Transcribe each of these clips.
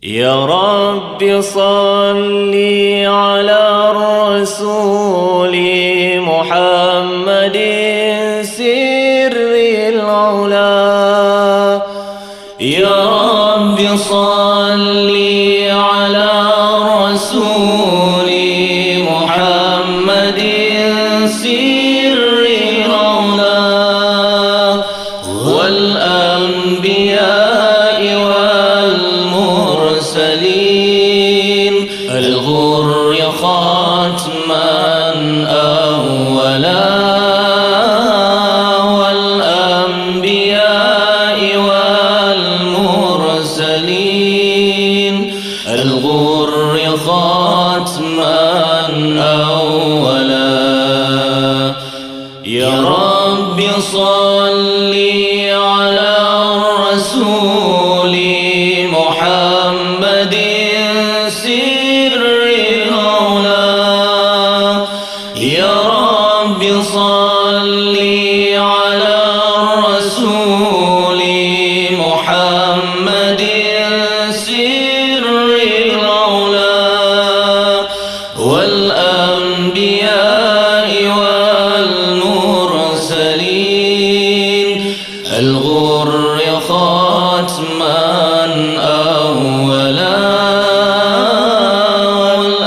يا رب صل على الرسول محمد سر العلا. يا رب صل على الرسول محمد سر العلا والأنبياء والمرسلين الغر ختما أولا والأنبياء والمرسلين الغر ختما أولا. يا رب صل على الرسول محمد سر العلا. يا رب صل على الرسول محمد سر العلا والأنبياء والمرسلين الغر ختما أولا والأنبياء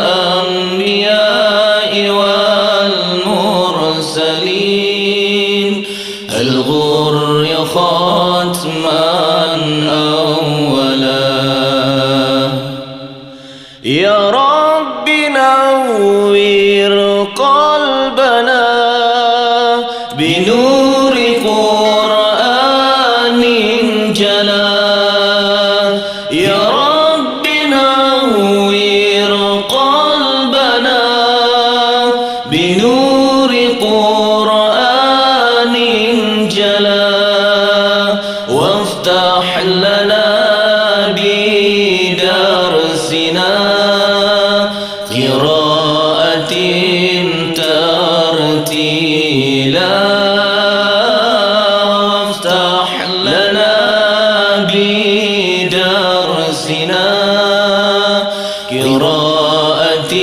والمرسلين الغر ختما أولا. يا رب نوّر قلبنا بنور قرآن جلا. يا رب نوّر قلبنا بنور قرآن جلا وافتح لنا بدرسنا قراءة ترتيلا. وافتح لنا بدرسنا قراءة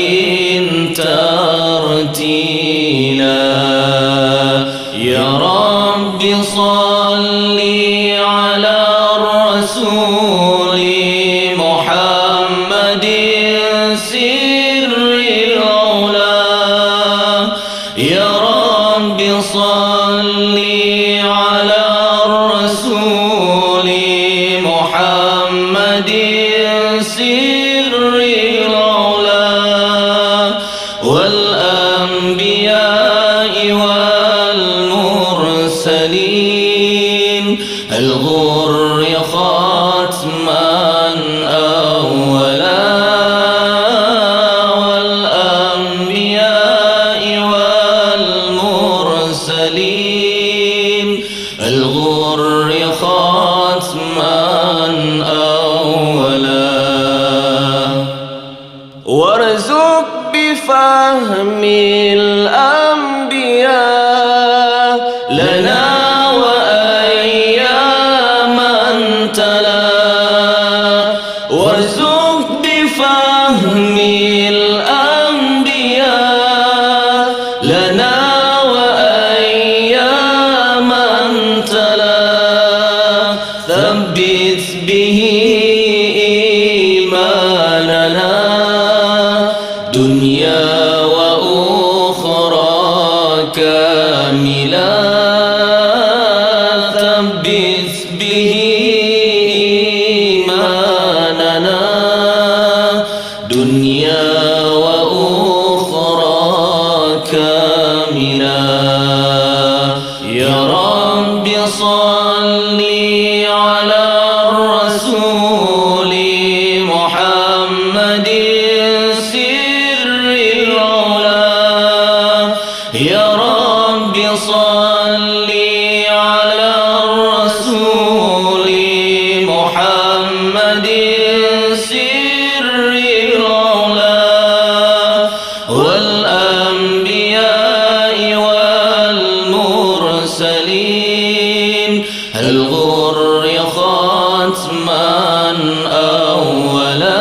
ترتيلا. يا رب صل على الرسول محمد سر العلا. يا رب صل على الرسول محمد سر العلا والأنبياء والمرسلين الغر ختما أولا والأنبياء والمرسلين الغر ختما أولا. وارزق بفهم الأنبياء لنا وأياماً تلا. وارزق بفهم الأنبياء لنا وأياماً تلا. ثبت به إيماننا دنيا وأخرى كاملا. ثبت به إيماننا دنيا وأخرى كاملا. يا رب صل على الرسول محمد سر العلا. يا رب صل على الرسول محمد سر العلا والأنبياء والمرسلين الغر ختما أولا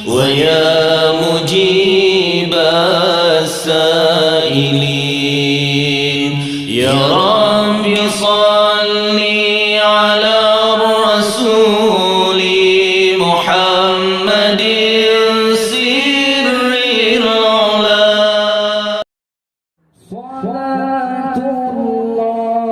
ويا مجيب السائلين يا رب صل على الرسول محمد سر العلا صلاة الله